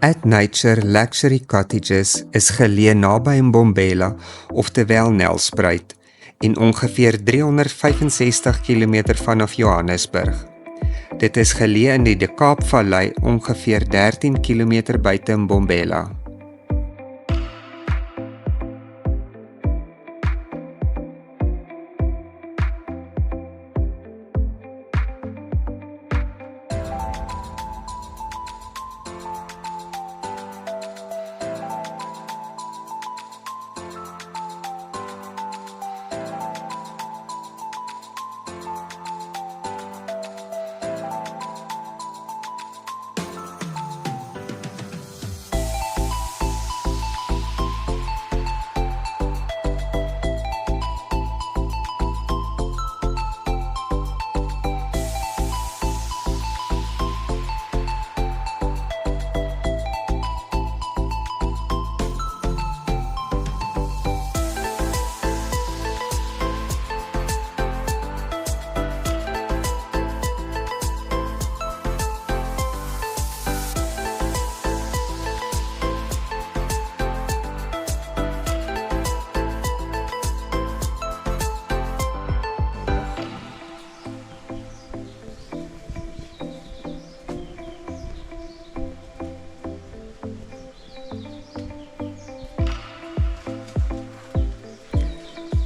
At Nature Luxury Cottages is geleë naby Mbombela, oftewel Nelspruit, en ongeveer 365 km vanaf Johannesburg. Dit is geleë in die Kaapvallei, ongeveer 13 km buite Mbombela.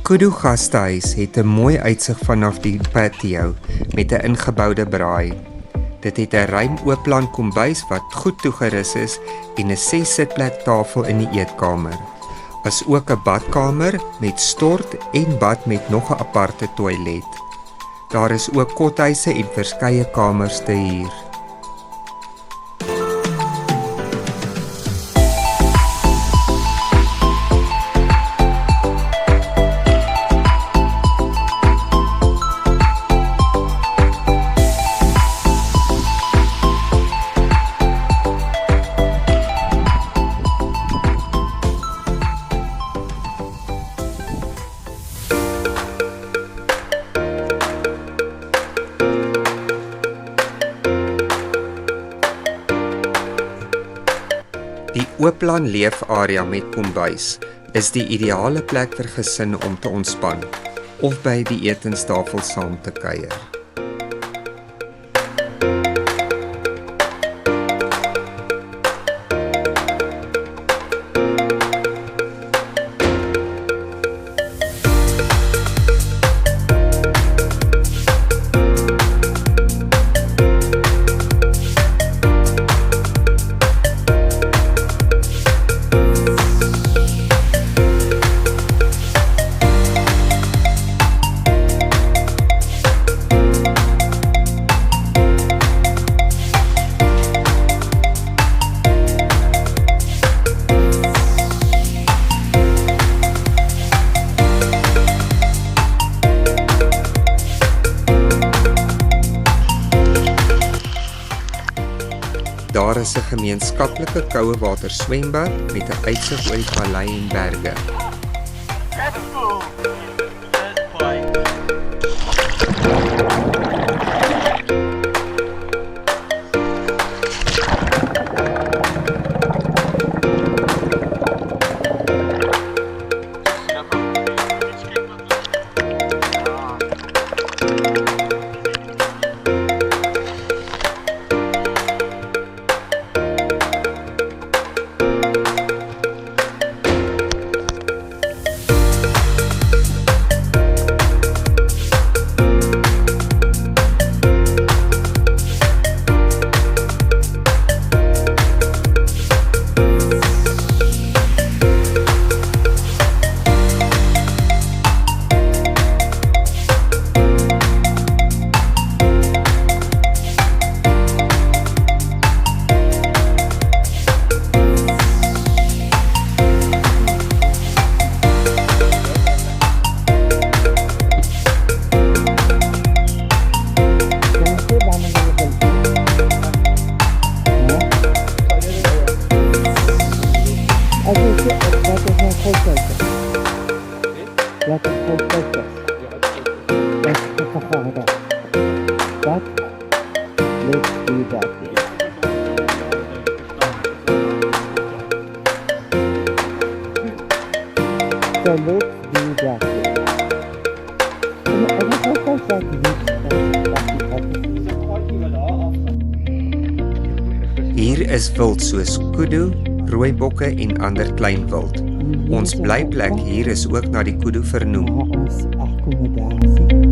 Kudu Gastehuis het 'n mooi uitsig vanaf die patio met 'n ingeboude braai. Dit het 'n ruim oopplan kombuis wat goed toegerus is en 'n 6-sitplek tafel in die eetkamer, as ook 'n badkamer met stort en bad met nog 'n aparte toilet. Daar is ook kothuise en verskeie kamers te huur. Die oopplan leefarea met kombuis is die ideale plek vir gesin om te ontspan of by die etenstafel saam te kuier. Daar is 'n gemeenskaplike koue water swembad met 'n uitsig oor die vallei en berge. Let's do that. So let's do that. En ek het ook al Hier is wild soos kudu, rooibokke en ander klein wild. Ons blyplek hier is ook na die kudu vernoem. Ons akkommodasie.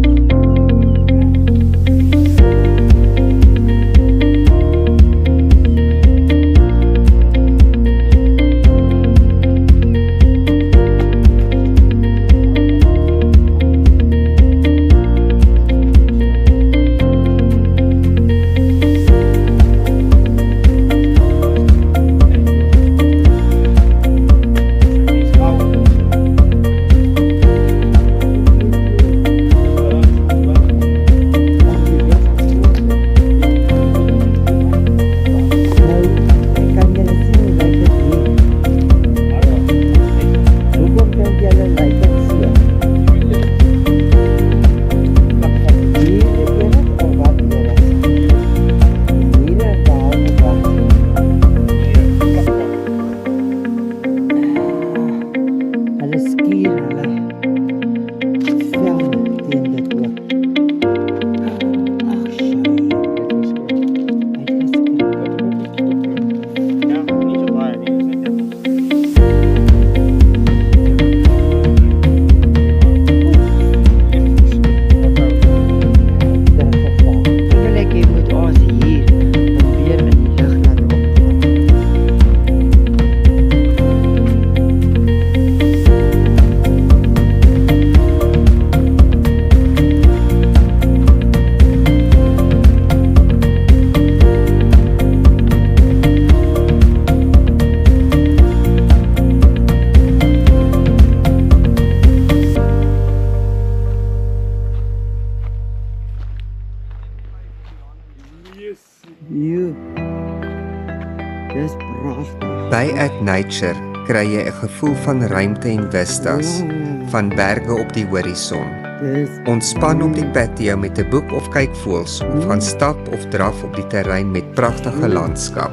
Dis pragtig. By At Nature kry jy 'n gevoel van ruimte en vistas, van berge op die horison. Ontspan op die patio met 'n boek of kyk voëls, of gaan stap of draf op die terrein met pragtige landskap.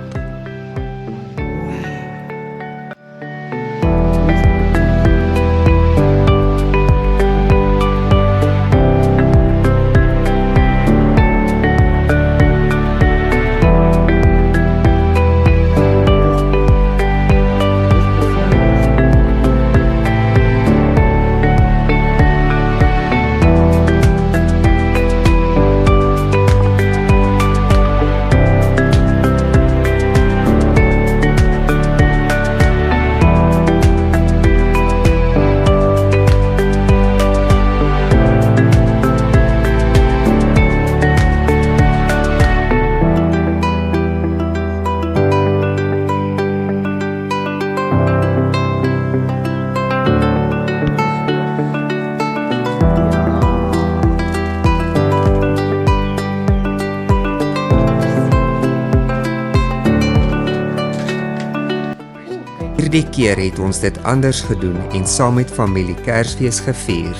Hierdie keer het ons dit anders gedoen en saam met familie Kersfees gevier.